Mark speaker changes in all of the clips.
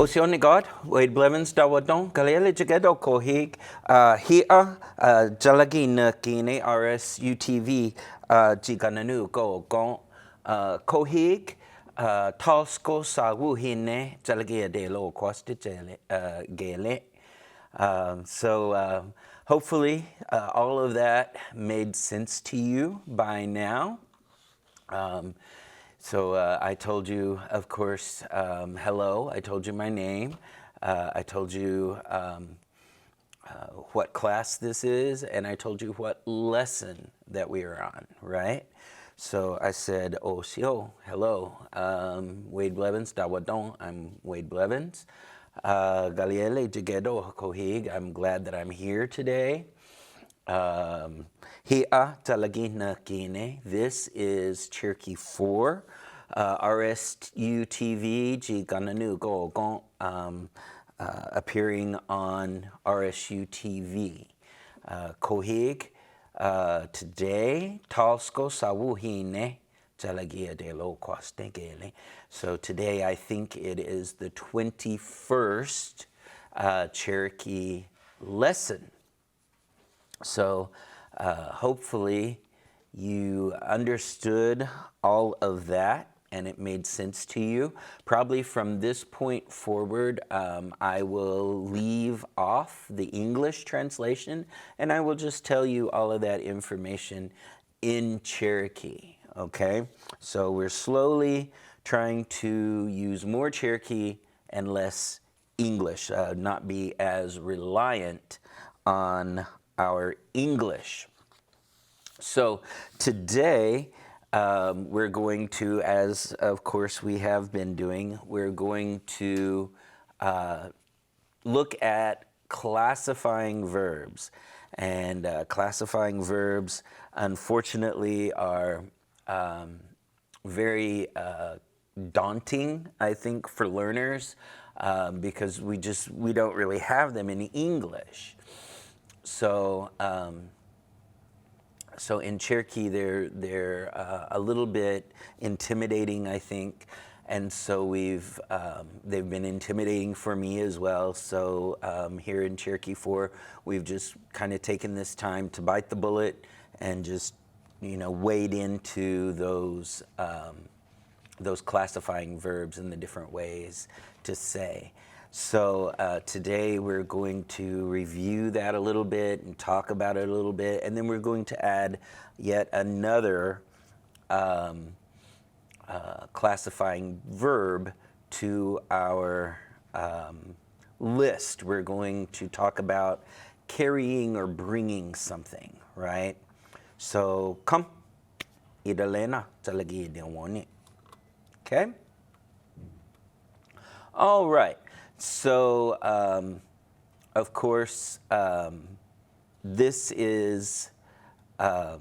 Speaker 1: Ocean God, Wade Blevins, Dawadon, Galele Jagedo Kohig, Hia, Jalagi Nakine, RSUTV, Jigananu, Go, Gon, Kohig, Tosco, Sawu Hine, Jalagia de Lo, Costa Gele. So hopefully all of that made sense to you by now. So I told you, of course, hello. I told you my name. I told you what class this is, and I told you what lesson that we are on, right? So I said, oh, hello. Wade Blevins, Dawadon. I'm Wade Blevins. Galiele Jigedo Kohig. I'm glad that I'm here today. Hia Talagina Kine. This is Cherokee 4, RSU TV, Gananu Go, appearing on RSU TV. Kohig, today, Talsko Sawuhine, Talagia de Lo Quastegele. So today I think it is the 21st Cherokee lesson. So hopefully you understood all of that and it made sense to you. Probably from this point forward, I will leave off the English translation and I will just tell you all of that information in Cherokee, okay? So we're slowly trying to use more Cherokee and less English, not be as reliant on our English. So today we're going to, as of course we have been doing, we're going to look at classifying verbs. And classifying verbs, unfortunately, are very daunting, I think, for learners because we don't really have them in English. So, so in Cherokee, they're a little bit intimidating, I think, and so they've been intimidating for me as well. So here in Cherokee 4, we've just kind of taken this time to bite the bullet and just wade into those classifying verbs and the different ways to say. So today we're going to review that a little bit and talk about it a little bit, and then we're going to add yet another classifying verb to our list. We're going to talk about carrying or bringing something, right? So come, idalena talagi idawoni. Okay? All right. So, of course, these are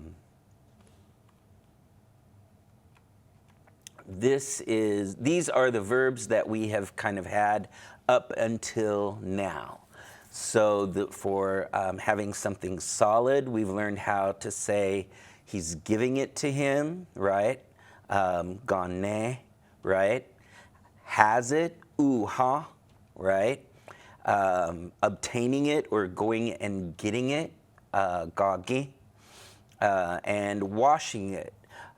Speaker 1: the verbs that we have kind of had up until now. So for having something solid, we've learned how to say he's giving it to him, right? Gane, right? Has it, ha, right? Obtaining it or going and getting it, gagi, and washing it,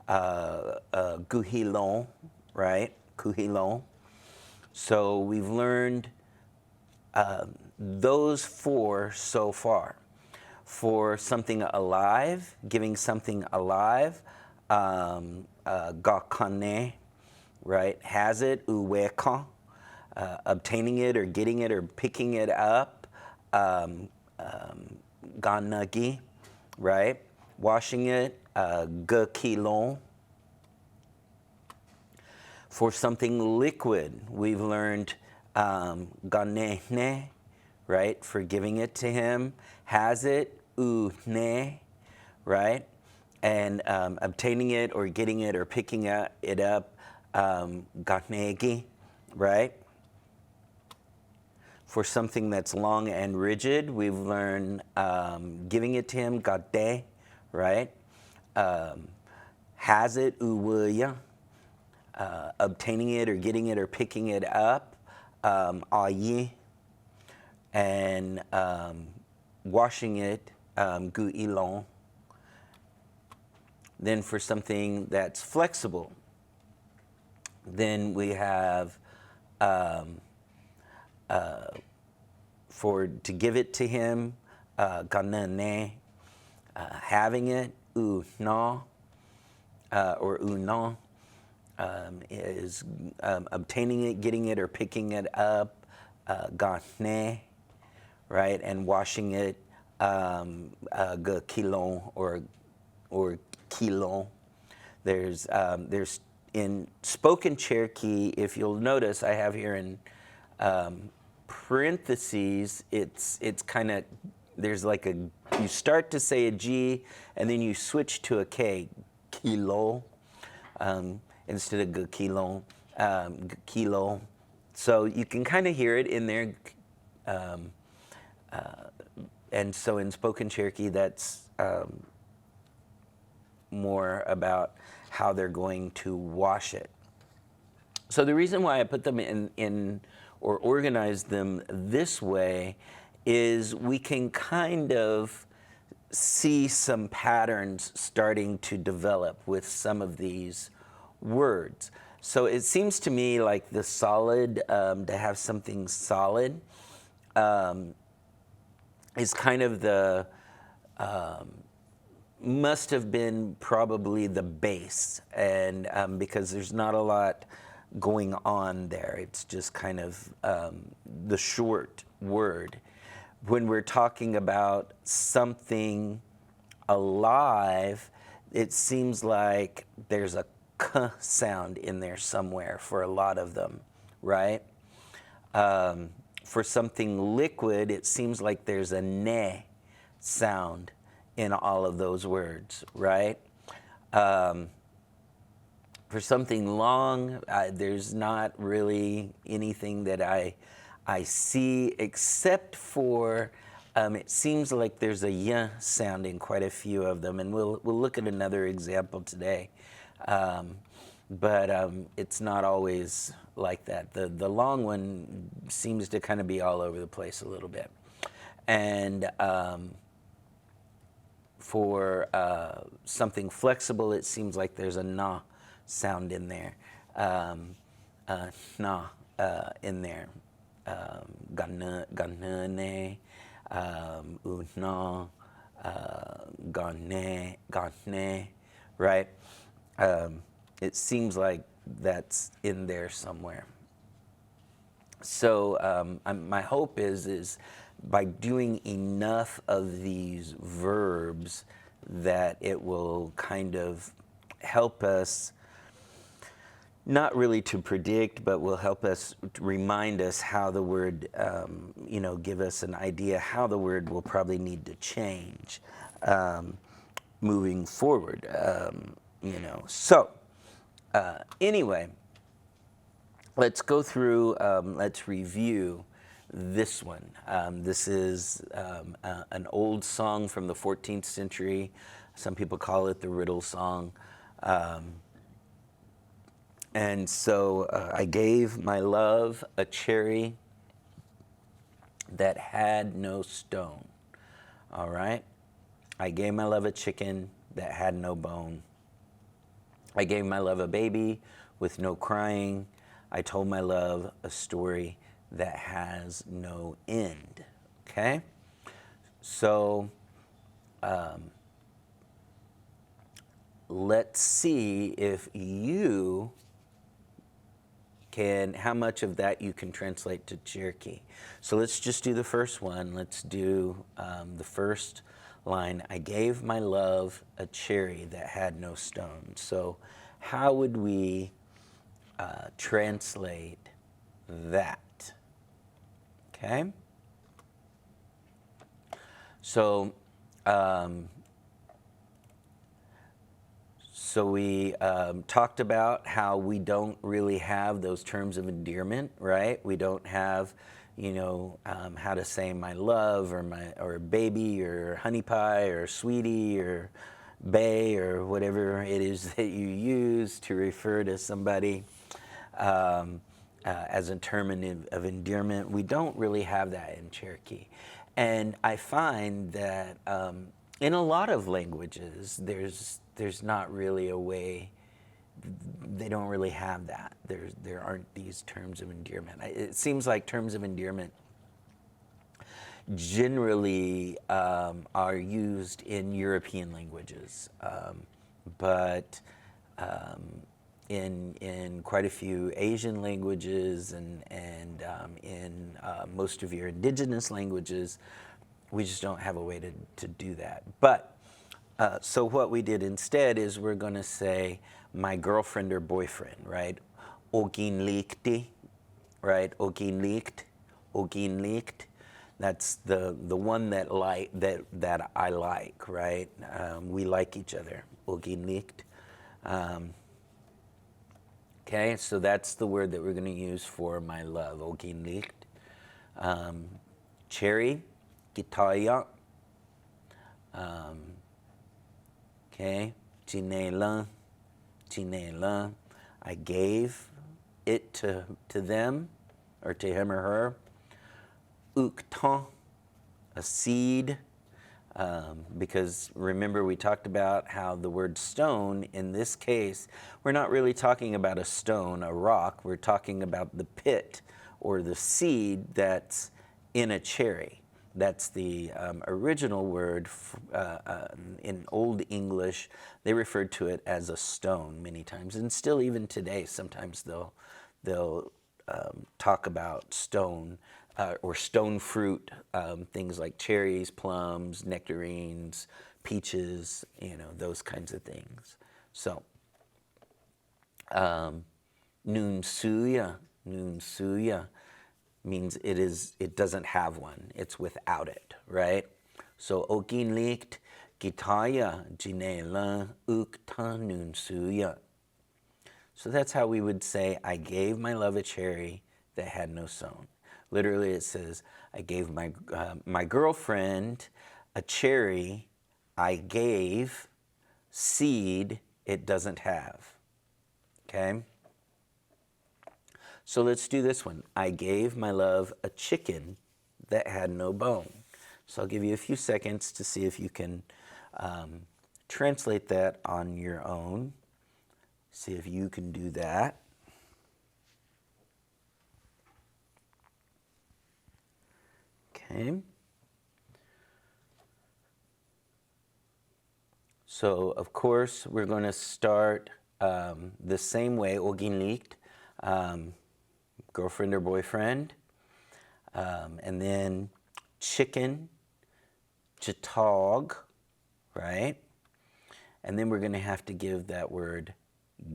Speaker 1: guhilon, right? Guhilon. So we've learned those 4 so far. For something alive, giving something alive, gakane, right? Has it, uweka. Obtaining it or getting it or picking it up, ganagi, right? Washing it, gakilon. For something liquid, we've learned ganene, right? For giving it to him. Has it, ne, right? And obtaining it or getting it or picking it up, ganegi, right? For something that's long and rigid, we've learned giving it to him, gade, right? Has it, uwuya. Obtaining it or getting it or picking it up, ayi, and washing it, gu ilon. Then for something that's flexible, then we have to give it to him, ganane, having it, u no, or u no, is obtaining it, getting it, or picking it up, gane, right, and washing it, ga kilon, or kilon. There's in spoken Cherokee, if you'll notice, I have here in parentheses, it's kind of, there's like a, you start to say a G and then you switch to a K, kilo, instead of g kilon, kilo. So you can kind of hear it in there. And so in spoken Cherokee, that's more about how they're going to wash it. So the reason why I put them in or organize them this way is we can kind of see some patterns starting to develop with some of these words. So it seems to me like the solid, to have something solid, is kind of the, must have been probably the base, and because there's not a lot going on there. It's just kind of the short word. When we're talking about something alive, it seems like there's a k sound in there somewhere for a lot of them, right? For something liquid, it seems like there's a ne sound in all of those words, right? For something long, there's not really anything that I see except for it seems like there's a y sound in quite a few of them, and we'll look at another example today. But it's not always like that. The long one seems to kind of be all over the place a little bit, and for something flexible, it seems like there's a na sound in there, na in there, ganane, una, gane, right? It seems like that's in there somewhere. So my hope is by doing enough of these verbs that it will kind of help us, not really to predict, but will help us remind us how the word, give us an idea how the word will probably need to change moving forward, So anyway, let's go through, let's review this one. This is an old song from the 14th century. Some people call it the riddle song. And so I gave my love a cherry that had no stone. All right? I gave my love a chicken that had no bone. I gave my love a baby with no crying. I told my love a story that has no end. Okay? So let's see if you can, how much of that you can translate to Cherokee. So let's just do the first one. Let's do the first line. I gave my love a cherry that had no stone. So how would we translate that? Okay? So, we talked about how we don't really have those terms of endearment, right? We don't have, how to say my love or baby or honey pie or sweetie or bae or whatever it is that you use to refer to somebody. as a term of endearment. We don't really have that in Cherokee. And I find that in a lot of languages, there's not really a way, they don't really have that. There aren't these terms of endearment. It seems like terms of endearment generally are used in European languages, but in quite a few Asian languages and in most of your indigenous languages, we just don't have a way to do that. But so what we did instead is we're going to say my girlfriend or boyfriend, right? Ogin likti, right? Ogin likt, ogin likt. That's the one that I like, right? We like each other. Ogin likt. Okay, so that's the word that we're going to use for my love. Ogin likt. Cherry, gitaya. Okay, jinela, jinela. I gave it to them, or to him or her. Uktan, a seed, because remember we talked about how the word stone, in this case, we're not really talking about a stone, a rock, we're talking about the pit or the seed that's in a cherry. That's the original word. In Old English, they referred to it as a stone many times, and still even today, sometimes they'll talk about stone or stone fruit, things like cherries, plums, nectarines, peaches, those kinds of things. So, nun suya means it doesn't have one. It's without it, right? So ogin likt gitaya jinela ukta nun suya. So that's how we would say, I gave my love a cherry that had no stone. Literally it says, I gave my girlfriend a cherry I gave, seed it doesn't have. Okay? So let's do this one. I gave my love a chicken that had no bone. So I'll give you a few seconds to see if you can translate that on your own. See if you can do that. Okay. So, of course, we're going to start the same way, ogin likt, girlfriend or boyfriend, and then chicken, chitog, right? And then we're going to have to give that word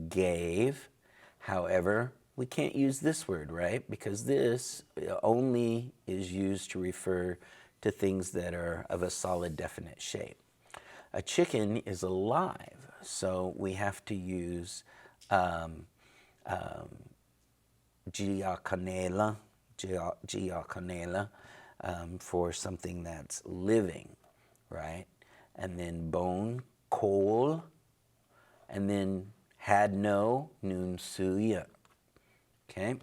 Speaker 1: gave. However, we can't use this word, right? Because this only is used to refer to things that are of a solid, definite shape. A chicken is alive, so we have to use giacanela for something that's living, right? And then bone, coal, and then had no, nun suya. Okay?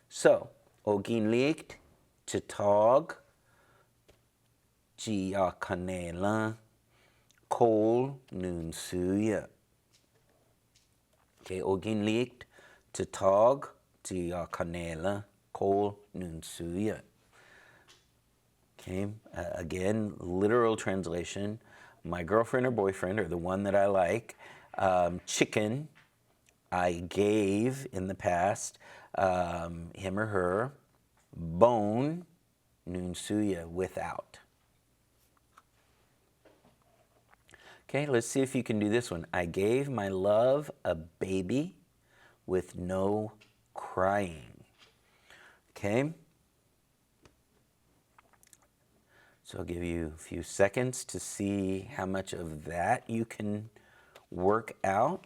Speaker 1: So, ogin likt, chitog, giacanela, coal, nun suya. Okay, ogin likt, chitog, giacanela, coal, nun suya. Okay, again, literal translation. My girlfriend or boyfriend, or the one that I like, chicken, I gave in the past, him or her, bone, nun suya, without. Okay, let's see if you can do this one. I gave my love a baby with no crying. Okay? So I'll give you a few seconds to see how much of that you can work out.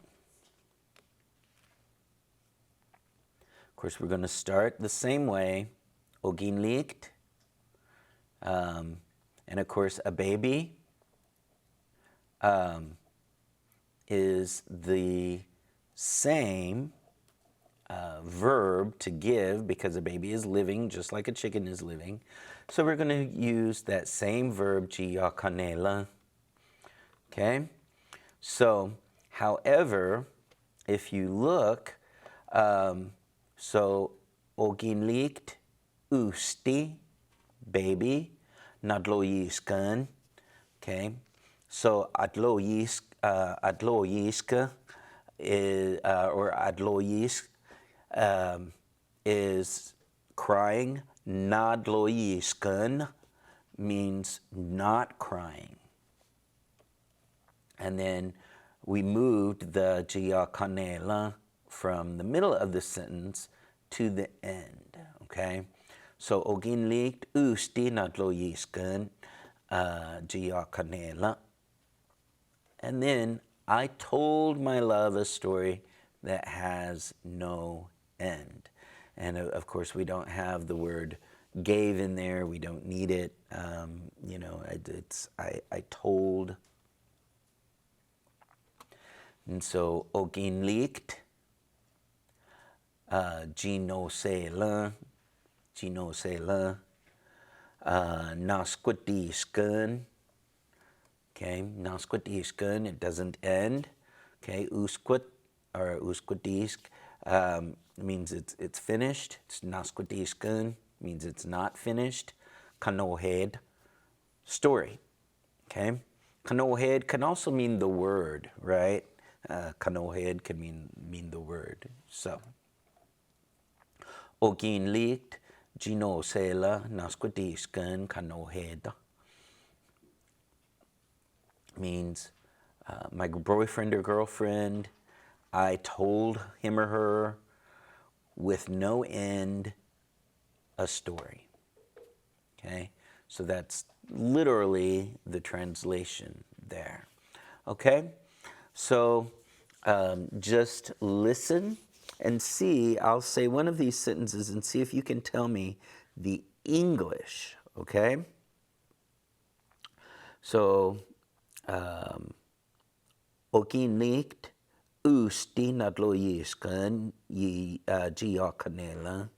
Speaker 1: Of course, we're going to start the same way. Ogin likt. And of course, a baby is the same verb to give because a baby is living just like a chicken is living. So we're going to use that same verb, giakanela. Okay? So, however, if you look, so oginlikt usti, baby, nadloyiskan. Okay? So adloyiska is, or adloyisk is crying. Nadloyiskan means not crying. And then we moved the giakanela from the middle of the sentence to the end, okay? So, oginlikt usti nadloyiskan giakanela. And then I told my love a story that has no end. And of course, we don't have the word gave in there. We don't need it. You know, I told. And so, oginlikt, ginosela, nasquatiskan. Okay, nasquatiskan, it doesn't end. Okay, usquat or usquatisk means it's finished. It's nasquatiskan means it's not finished. Kanohed, story. Okay, kanohed can also mean the word, right? Kanohed can mean the word. So, oginlikt, ginosela, nasquatiskan, kanohed means my boyfriend or girlfriend, I told him or her with no end a story. Okay, so that's literally the translation there. Okay, so just listen and see. I'll say one of these sentences and see if you can tell me the English. Okay, so oginlikt usti nadloyiskan giakanela.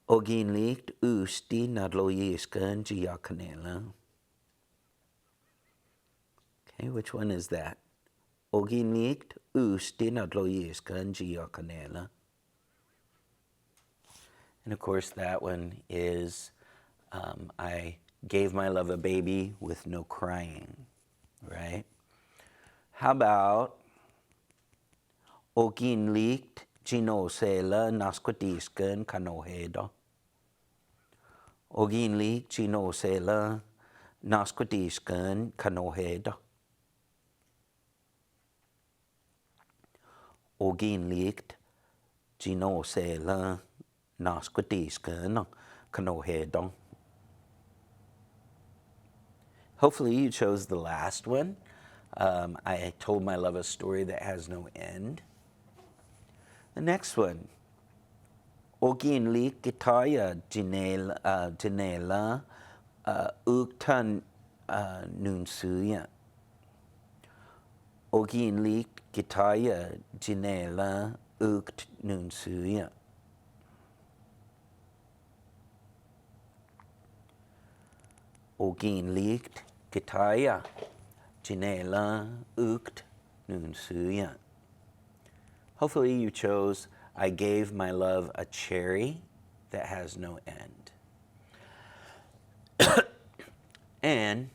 Speaker 1: Oginlikt usti nadloyiskan giakanela. Okay, which one is that? Oginlikt usti nadloyiskan giakanela. And of course, that one is I gave my love a baby with no crying, right? How about oginlikt ginosela nasquatiskan kanoheda? Oginlikt ginosela nasquatiskan kanoheda? Oginlikt ginosela nasquatiskan kanoheda? Hopefully you chose the last one. I told my love a story that has no end. The next one. Oginlikt gitaya janela uktan nunsuya. Oginlikt gitaya janela ukt nunsuya. Oginlikt gitaya janela ukt nunsuya. Hopefully you chose I gave my love a cherry that has no end. And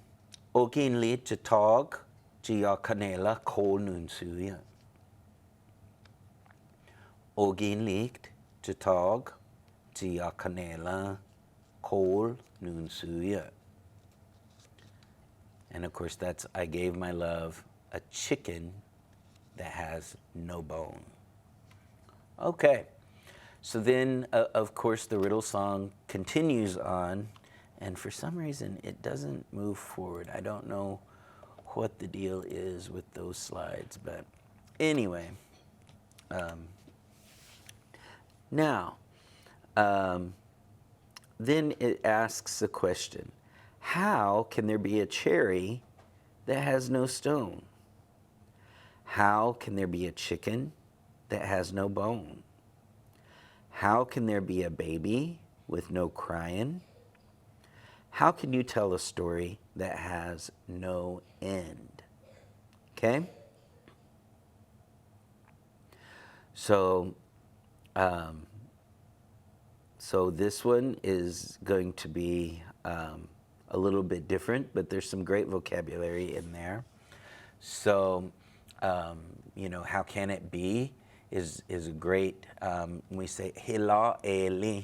Speaker 1: oginlikt jatog giakanela kol nunsuya. Oginlikt jatog giakanela kol nunsuya. And of course, that's I gave my love a chicken that has no bone. Okay, so then, of course, the riddle song continues on, and for some reason, it doesn't move forward. I don't know what the deal is with those slides, but anyway. Now, then it asks the question, how can there be a cherry that has no stone? How can there be a chicken that has no bone? How can there be a baby with no crying? How can you tell a story that has no end? Okay? So, so this one is going to be a little bit different, but there's some great vocabulary in there. So, how can it be is a great, we say, hila eli,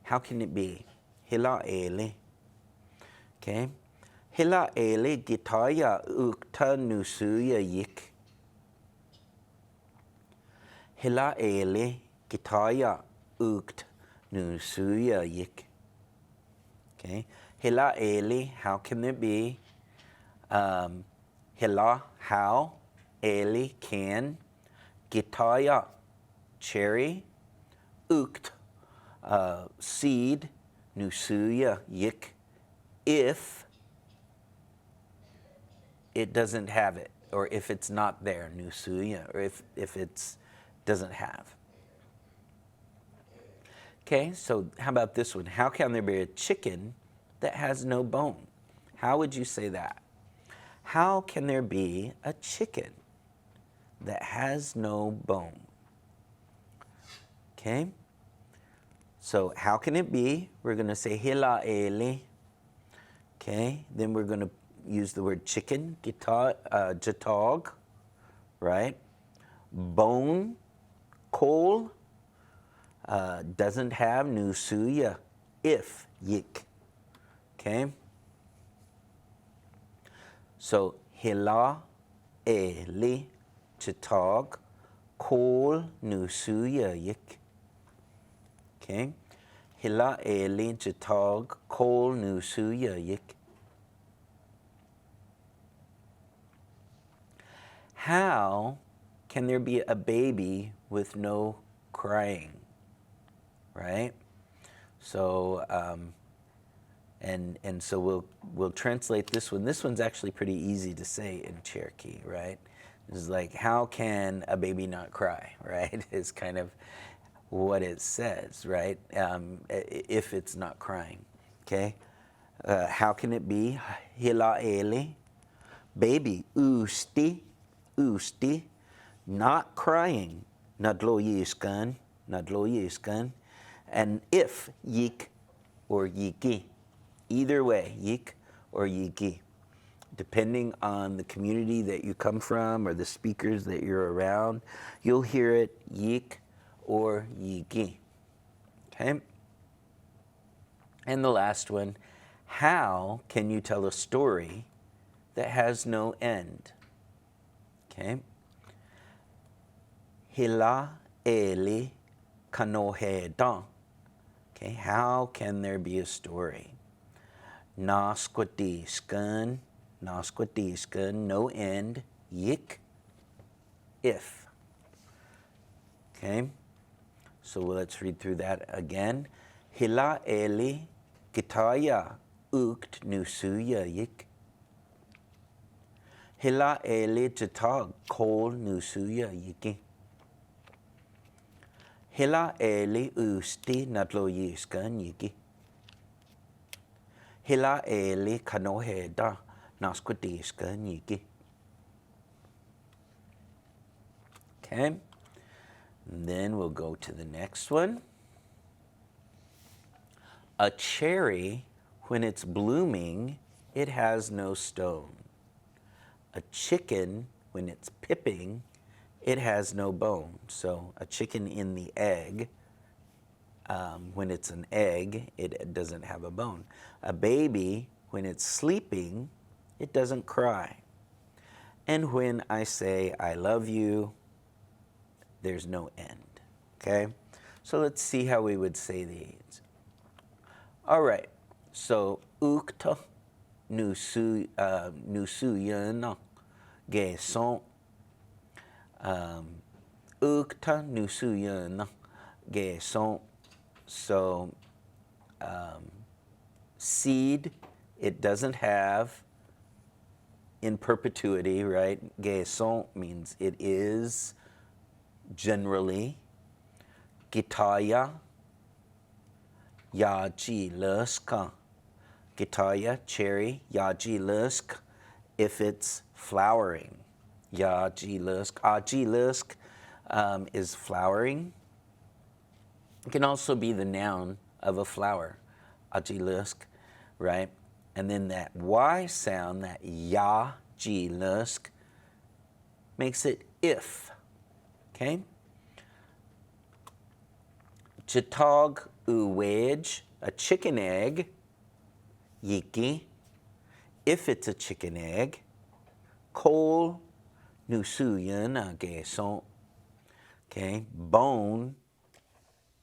Speaker 1: how can it be? Hila eli, okay? Hila eli gitaya ukta nusuya yik. Hila eli gitaya ukt nusuya yik. Okay, hila eli, how can it be? Hila, how? Eli, can. Gitaya, cherry. Ukt, seed. Nusuya, yik. If it doesn't have it, or if it's not there, nusuya, or if it's doesn't have. Okay, so how about this one? How can there be a chicken that has no bone? How would you say that? How can there be a chicken that has no bone? Okay, so how can it be? We're going to say hila eli. Okay, then we're going to use the word chicken, jatog, right? Bone, coal, doesn't have nusuya, if, yik. Okay? So, hila, eli, jatog, coal, nusuya, yik. Okay? Hila, eli, jatog, coal, nusuya, yik. How can there be a baby with no crying? Right? So, and so we'll translate this one. This one's actually pretty easy to say in Cherokee, right? It's like, how can a baby not cry, right? It's kind of what it says, right? If it's not crying, okay? How can it be? Hila eli, baby, usti, not crying, nadlo yiskan, and if, yik or yiki. Either way, yik or yiki. Depending on the community that you come from or the speakers that you're around, you'll hear it yik or yiki. Okay? And the last one, how can you tell a story that has no end? Okay? Hila eli kanohedan. Okay, how can there be a story? Nasquatiskan, no end, yik, if. Okay, so let's read through that again. Hila eli gitaya ukt nusuya yik. Hila eli jatag kol nusuya yiki. Hila eli usti nadlo yiskan yiki. Hila eli kanoheda nasquatiskan yiki. Okay, and then we'll go to the next one. A cherry, when it's blooming, it has no stone. A chicken, when it's pipping, it has no bone. So a chicken in the egg, when it's an egg, it doesn't have a bone. A baby, when it's sleeping, it doesn't cry. And when I say I love you, there's no end. Okay? So let's see how we would say these. All right. So ukta nusuyana geson. Ukta nusuyana geson. So seed, it doesn't have in perpetuity, right? Gaison means it is generally. Gitaya, yaji lusk. Gitaya, cherry, yaji lusk, if it's flowering. Yaji lusk. Aji lusk is flowering. It can also be the noun of a flower. Aji lusk, right? And then that Y sound, that yaji lusk, makes it if. Okay? Chitog uwedge, a chicken egg. Yiki, if it's a chicken egg. Kol nusuyan gason. Okay, bone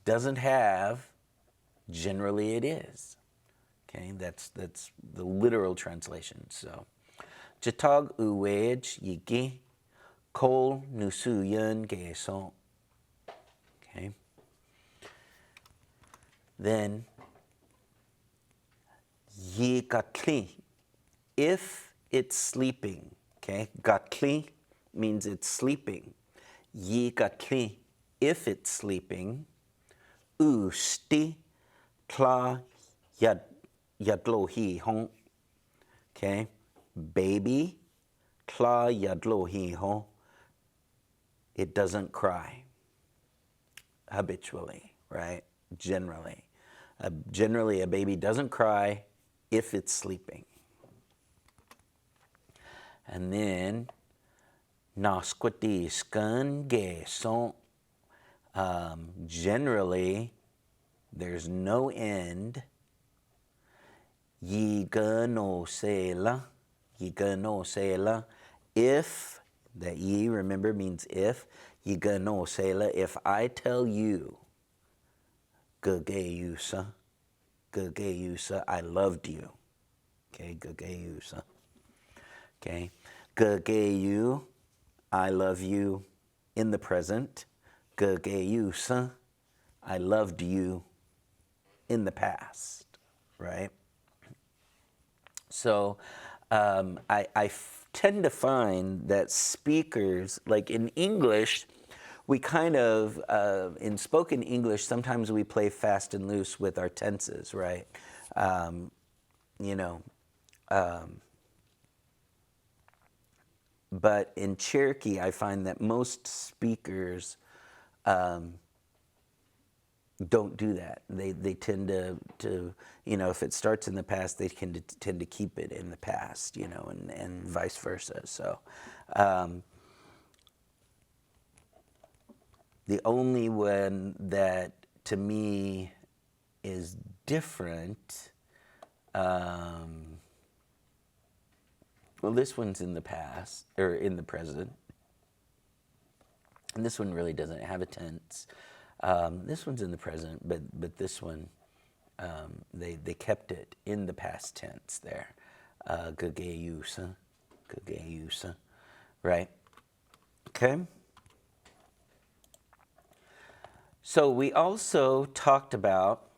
Speaker 1: doesn't have, generally it is. Okay, that's the literal translation. So, Jatog uwedge yiki, kol nusuyan gason. Okay. Then Yi gatli, if it's sleeping, okay? Gatli means it's sleeping. Yi gatli, if it's sleeping. Usti tla yadlohi hon, okay? Baby tla yadlohi hon, it doesn't cry habitually, right? Generally. Generally, a baby doesn't cry if it's sleeping. And then, nasquati skun gason. Generally, there's no end. Yigano sela. Yigano sela. If, that ye, remember, means if. Yigano sela. If I tell you, gageyusa. Gageyusa, I loved you. Okay, gageyusa. Okay, gageyu, I love you in the present. Gageyusa, I loved you in the past, right? So I tend to find that speakers, like in English, we kind of, in spoken English, sometimes we play fast and loose with our tenses, right? You know, but in Cherokee, I find that most speakers don't do that. They tend to, you know, if it starts in the past, they tend to keep it in the past, you know, and vice versa. So the only one that to me is different, well, this one's in the past, or in the present. And this one really doesn't have a tense. This one's in the present, but this one, they kept it in the past tense there. Gageyusa, gageyusa, right? Okay. So we also talked about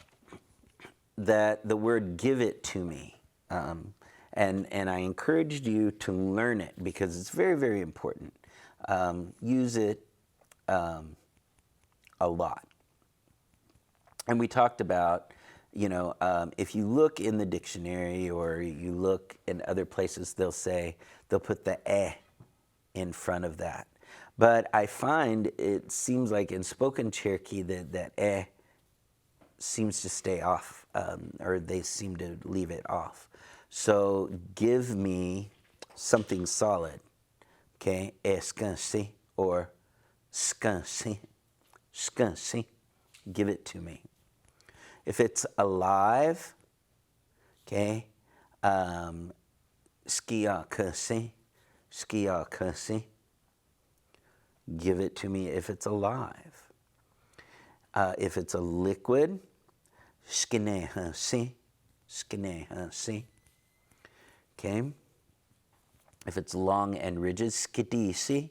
Speaker 1: that the word "give it to me," and I encouraged you to learn it because it's very, very important. Use it a lot. And we talked about, you know, if you look in the dictionary or you look in other places, they'll put the in front of that. But I find it seems like in spoken Cherokee that seems to stay off, or they seem to leave it off. So give me something solid, okay? Skunsi or skunsi, skunsi, give it to me. If it's alive, okay, skia kusi, skia kusi, give it to me if it's alive. If it's a liquid, skinehasi, skinehasi. Okay. If it's long and rigid, skidisi,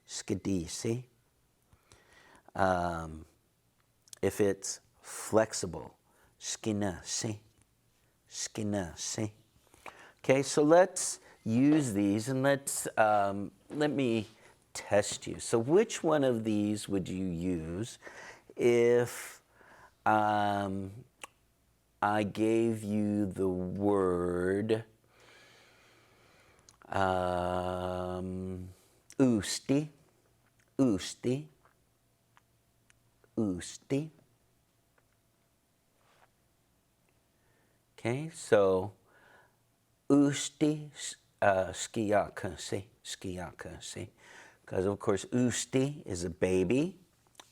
Speaker 1: skidisi. If it's flexible, skinasi, skinasi. Okay, so let's use these, and let me test you. So which one of these would you use if I gave you the word usti, usti, usti? Okay, so usti, skiakansi, skiakansi. Because of course usti is a baby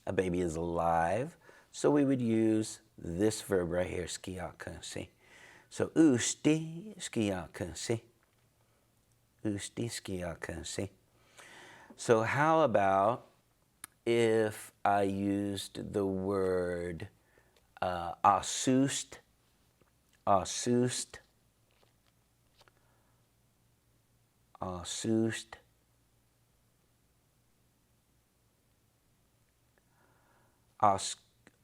Speaker 1: is alive, so we would use this verb right here, skiakansi. So usti, skiakansi, usti, skiakansi. So how about if I used the word asust, asust, asust,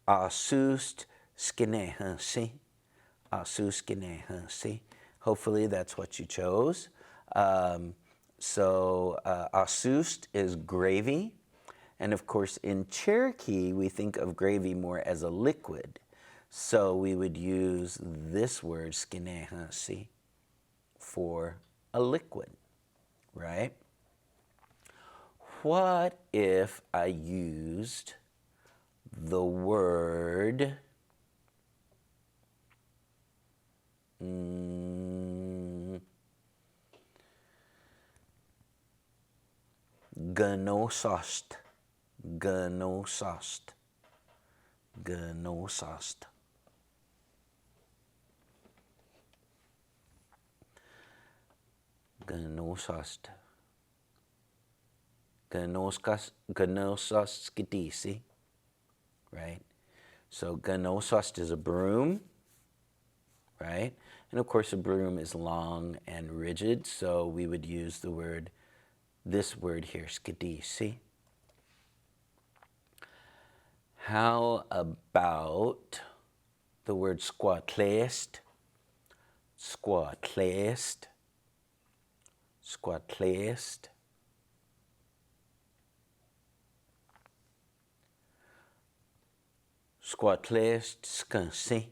Speaker 1: asust skinehansi, asust skinehansi. Hopefully that's what you chose. Asust is gravy. And of course, in Cherokee, we think of gravy more as a liquid. So we would use this word, skinehansi, for a liquid, right? What if I used the word ganosast, ganosast, ganosast? Ganosast. Ganosaskitisi, right? So ganosast is a broom, right? And of course a broom is long and rigid, so we would use the word, this word here, skitisi. How about the word squatlest, squatlest, squatlest? Squatlest skansi.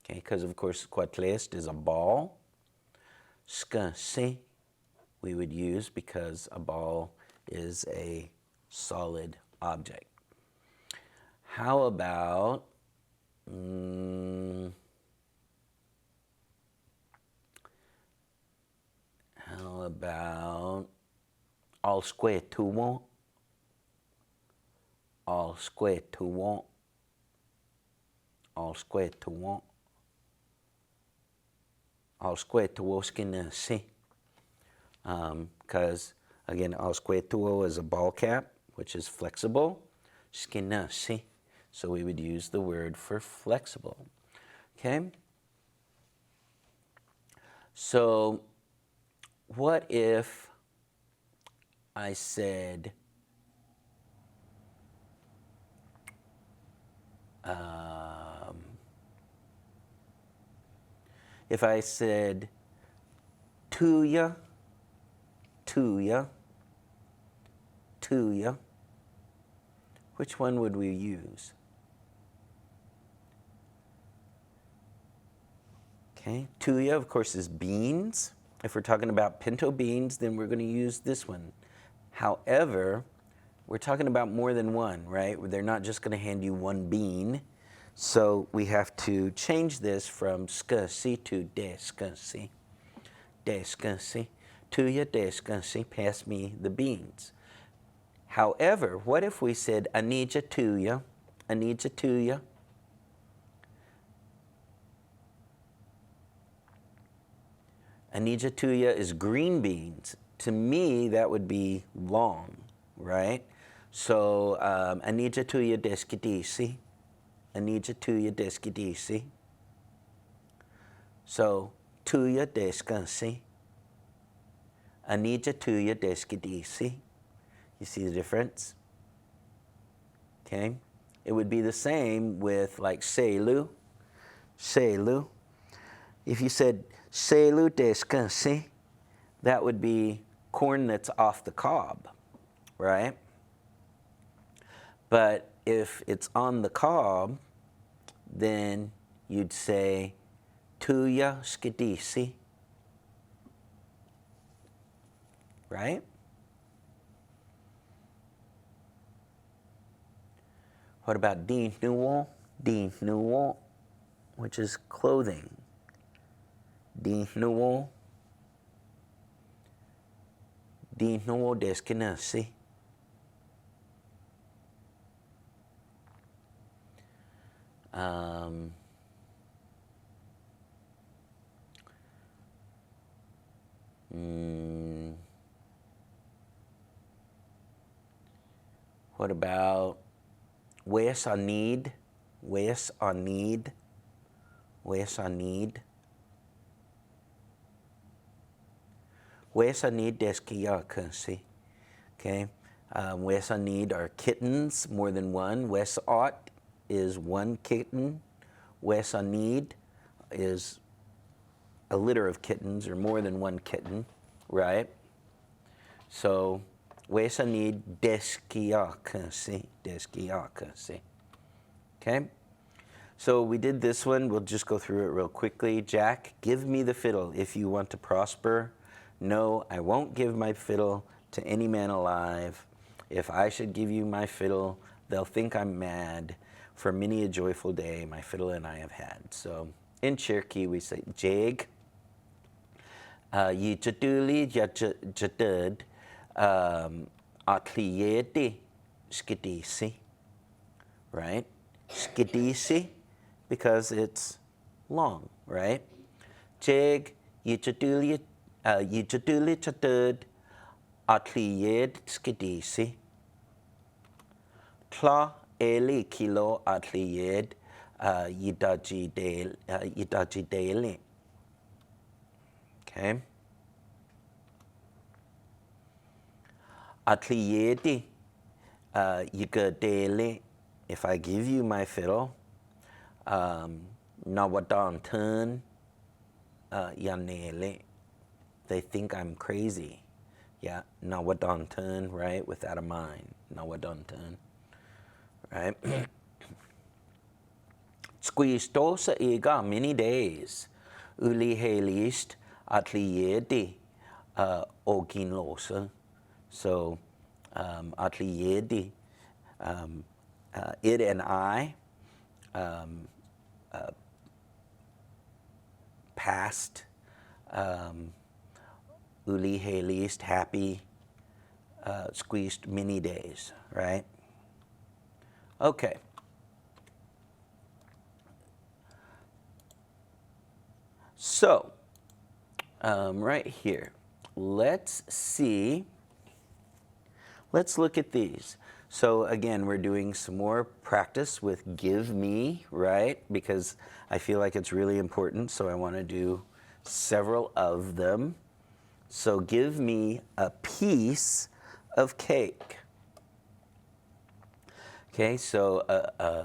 Speaker 1: Okay, because of course squatlest is a ball. Skansi we would use because a ball is a solid object. How about all square to want? All square to want? All square to want? All square to skinasi. Because again, all square to is a ball cap, which is flexible. Skinasi. So we would use the word for flexible. Okay? So what if I said tuya, tuya, tuya, which one would we use? Okay, tuya, of course, is beans. If we're talking about pinto beans, then we're going to use this one. However, we're talking about more than one, right? They're not just going to hand you one bean. So we have to change this from skasi to deskansi. Deskansi. Tuya deskansi, pass me the beans. However, what if we said anija tuya, anija tuya? Anija tuya is green beans. To me, that would be long, right? So, anija tuya deskidisi. Anija tuya deskidisi. So, tuya deskansi. Anija tuya deskidisi. You see the difference? Okay? It would be the same with like selu. Selu. If you said selu deskansi, that would be corn that's off the cob, right? But if it's on the cob, then you'd say tuya skidisi, right? What about din nuo? Din nuo, which is clothing. Din nuo. Din nuo desu kinasi. What about where's our need? Where's our need? Where's our need? Where's our need desu. Okay. Where's our need are kittens, more than one. Where's ought is one kitten. Where's our need is a litter of kittens or more than one kitten, right? So where's our need desu. Okay. So we did this one. We'll just go through it real quickly. Jack, give me the fiddle if you want to prosper. No, I won't give my fiddle to any man alive. If I should give you my fiddle, they'll think I'm mad. For many a joyful day, my fiddle and I have had. So in Cherokee, we say, Jeg, yi jaduli jadud, atliyedi skidisi, right? Skidisi, because it's long, right? Jeg, yi jaduli jadud, atliyed skidisi. Tla eli kilo atliyed yidaji daily. Okay. Atliyedi yigadele. If I give you my fiddle, nawadan turn yanele. They think I'm crazy. Yeah, nawadan turn, right? Without a mind. Nawadan turn. Right? Squeeze dosa ega many days. Uli helist atliyedi oginlosa. So atliyedi, it and I, past, uli helist, happy, squeezed many days, right? Okay. So, right here, let's look at these. So again, we're doing some more practice with give me, right? Because I feel like it's really important, so I want to do several of them. So give me a piece of cake. Okay, so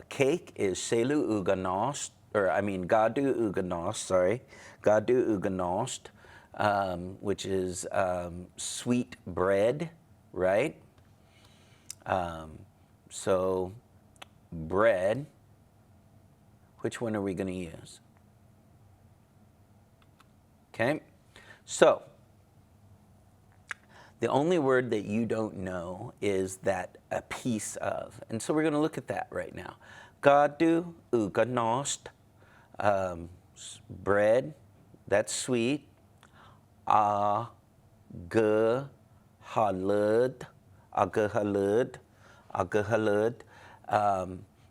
Speaker 1: cake is selu uganost, gadu uganost, gadu uganost, which is sweet bread, right? So bread, which one are we going to use? Okay, so the only word that you don't know is that a piece of. And so we're going to look at that right now. Gadu uganost, bread, that's sweet. Aghalud,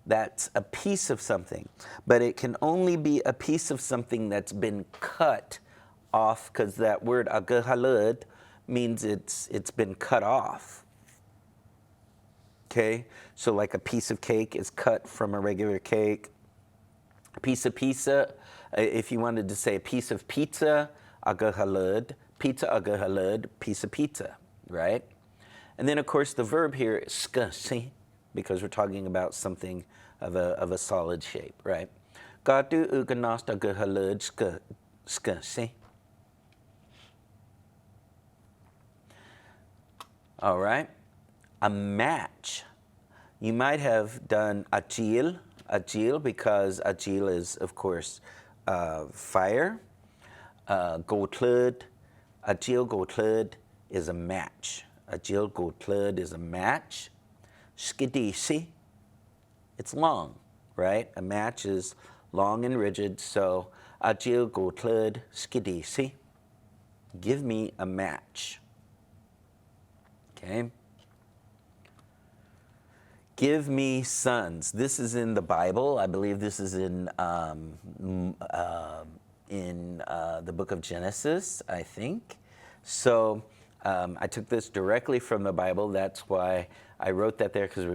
Speaker 1: that's a piece of something. But it can only be a piece of something that's been cut off, because that word aghalud means it's been cut off. Okay, so like a piece of cake is cut from a regular cake. A piece of pizza, if you wanted to say a piece of pizza, agahalud, pizza agahalud, piece of pizza, right? And then of course the verb here is skasi, because we're talking about something of a solid shape, right? Gadu uganost agahalud skasi. All right. A match. You might have done agil, because agil is, of course, fire. Gotlud, agil gotlud is a match. Agil gotlud is a match. Skidisi, it's long, right? A match is long and rigid, so agil gotlud skidisi. Give me a match. Okay? Give me sons. This is in the Bible. I believe this is in the book of Genesis, I think. So I took this directly from the Bible. That's why I wrote that there, because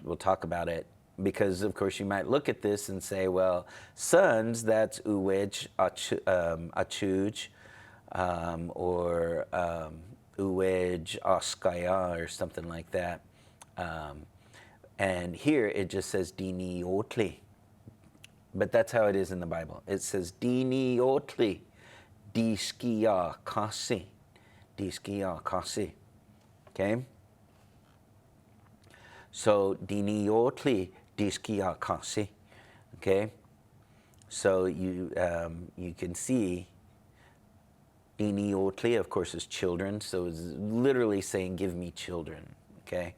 Speaker 1: we'll talk about it. Because, of course, you might look at this and say, well, sons, that's uwej, achuj, or uwej, oskaya, or something like that. And here it just says dini otli. But that's how it is in the Bible. It says dini otli, diskia kasi. Diskia kasi. Okay? So dini otli, diskia kasi. Okay? So you can see dini otli, of course, is children. So it's literally saying, give me children. Okay?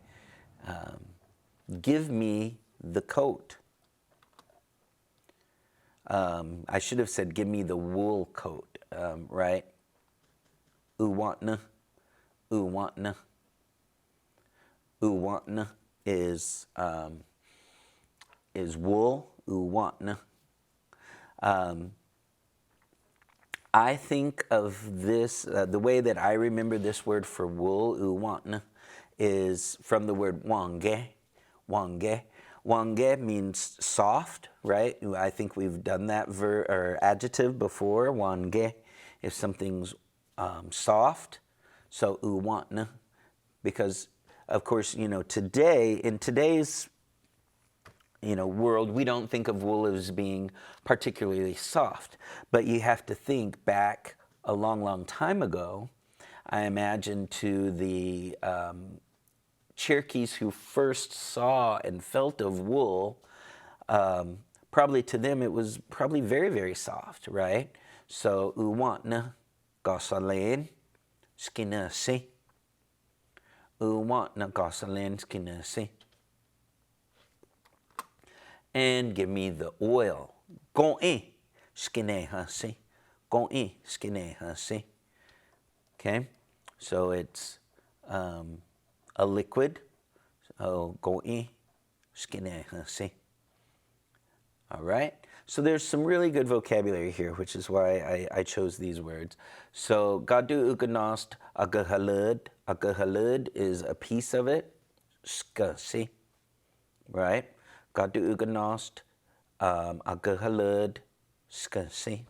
Speaker 1: Give me the coat. I should have said, give me the wool coat, right? Uwantna, uwantna. Uwantna is wool, uwantna. I think of this, the way that I remember this word for wool, uwantna, is from the word wange. Wange. Wange means soft, right? I think we've done that or adjective before, wange, if something's soft. So uwantna, because of course, today, in today's world, we don't think of wool as being particularly soft, but you have to think back a long, long time ago. I imagine to the Cherokees who first saw and felt of wool, probably to them it was probably very, very soft, right? So uwantna gosalen skinasi. Uwantna gosalen skinasi. And give me the oil. Go'i skinehasi. Go'i skinehasi. Okay? So it's a liquid. So go'i skinehasi. All right? So there's some really good vocabulary here, which is why I chose these words. So gadu uganost agahalud. Agahalud is a piece of it. Skasi. Right? Gadu uganost agahalud skasi.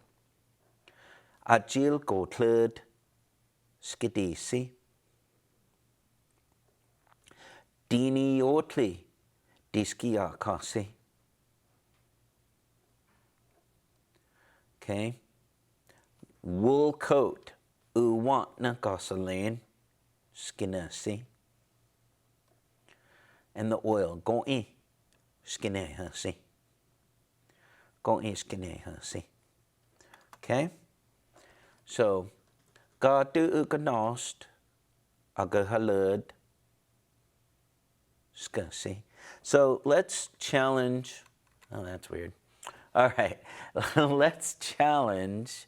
Speaker 1: Agil gotlud skidisi. Dini otli diskia kasi. Okay. Wool coat uwantna gosalen skinasi. And the oil go'i skinehasi. Go'i skinehasi. Okay. So gadu uganost agahalud skasi. So let's challenge. Oh, that's weird. All right, let's challenge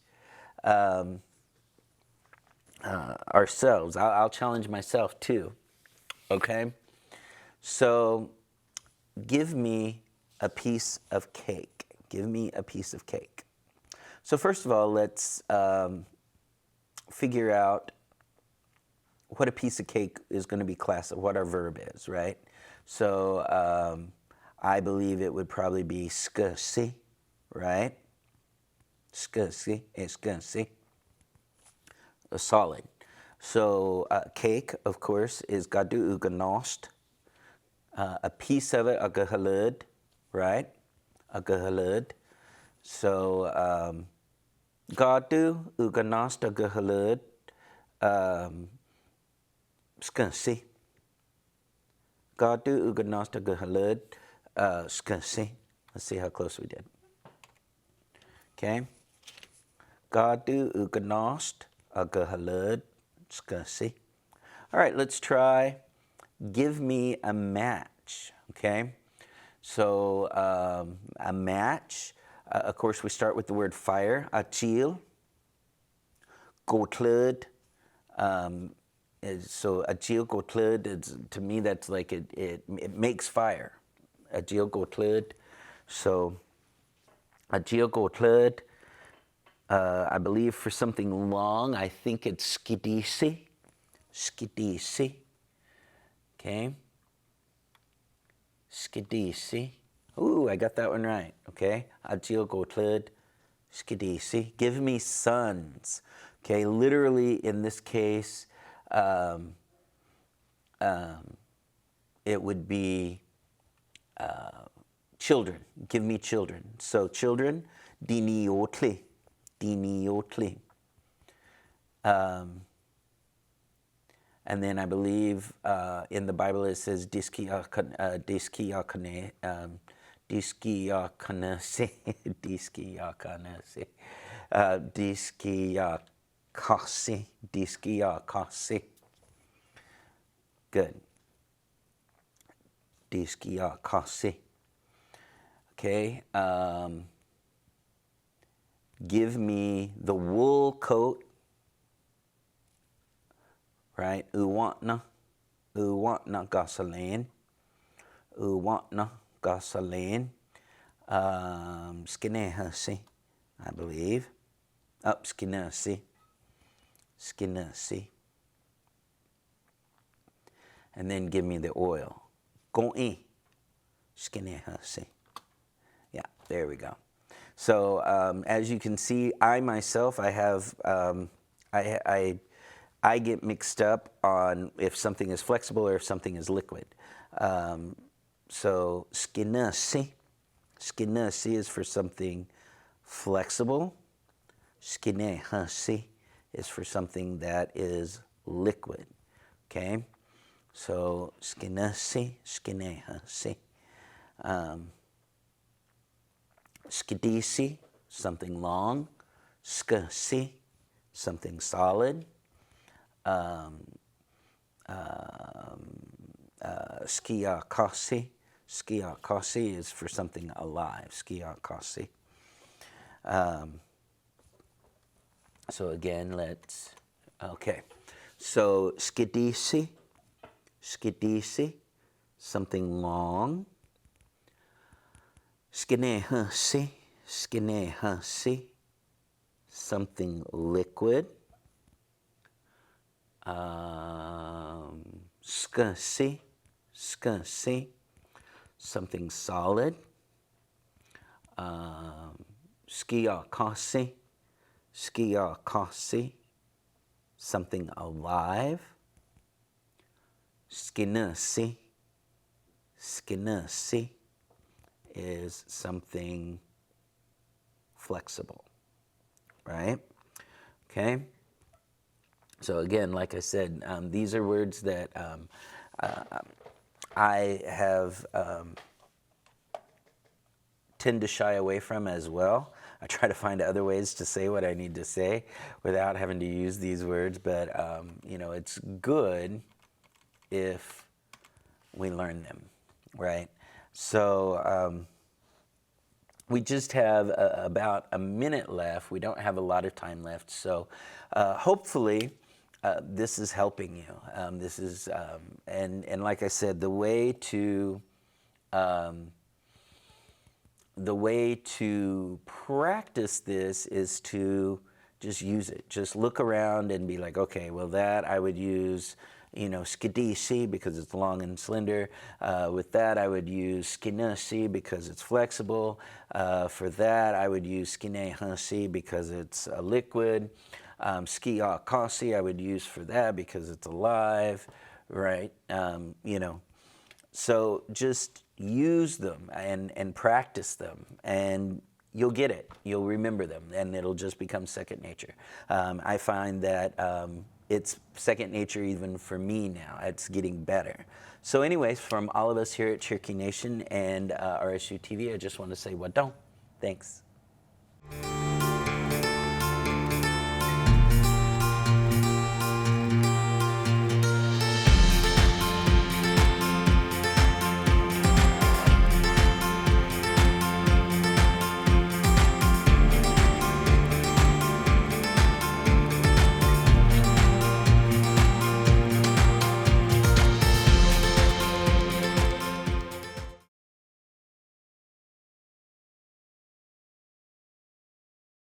Speaker 1: ourselves. I'll challenge myself too. Okay. So give me a piece of cake. Give me a piece of cake. So first of all, let's figure out what a piece of cake is going to be classified, what our verb is, right? So I believe it would probably be skasi, right? Skasi, skasi, a solid. So cake, of course, is gadu uganost. A piece of it, agahalud, right? Agahalud. So gadu uganost agahalud. skunsi. Gadu uganost agahalud skunsi. Let's see how close we did. Okay. Gadu uganost agahalud skunsi. All right, let's try give me a match. Okay. So a match, of course, we start with the word fire. Achil, gotlud. So achil gotlud, to me, that's like it makes fire. Achil gotlud. So achil gotlud, I believe for something long, I think it's skidisi. Skidisi. Okay. Skidisi. Ooh, I got that one right. Okay. Achil gotlud, skidisi. Give me sons. Okay. Literally, in this case, it would be children. Give me children. So children, diniotli. Diniotli. And then I believe in the Bible it says diskiakanase, diskiakase. Good. Diskiakase. Okay. Give me the wool coat. Right? Uwantna gasoline. Uwantna gasoline. Skinehasi, I believe. Up skinesi. Skinesi. And then give me the oil. Go'i. Skinehasi. Yeah, there we go. So as you can see, I myself, I have, I get mixed up on if something is flexible or if something is liquid. So skinasi. Skinasi is for something flexible. Skinehasi is for something that is liquid. Okay? So skinasi, skinehasi. Skidisi, something long. Skasi, something solid. Skiakasi. Skiakasi is for something alive. Skiakasi. So again, okay. So skidisi, skidisi, something long. Skinehasi, skinehasi, something liquid. Skasi, skasi, something solid. Skiakasi, skiakasi, something alive. Skinasi, skinasi is something flexible, right? Okay. So again, like I said, these are words that I have tend to shy away from as well. I try to find other ways to say what I need to say without having to use these words, but you know, it's good if we learn them, right? So we just have about a minute left. We don't have a lot of time left, so hopefully this is helping you. This is, and like I said, the way to practice this is to just use it. Just look around and be like, okay, well that I would use, you know, skidisi because it's long and slender. With that, I would use skinasi because it's flexible. For that, I would use skinehasi because it's a liquid. Skiakasi I would use for that because it's alive, right? You know, so just use them and practice them, and you'll get it. You'll remember them, and it'll just become second nature. I find that it's second nature even for me now. It's getting better. So anyways, from all of us here at Cherokee Nation and RSU TV, I just want to say, what don't. Thanks.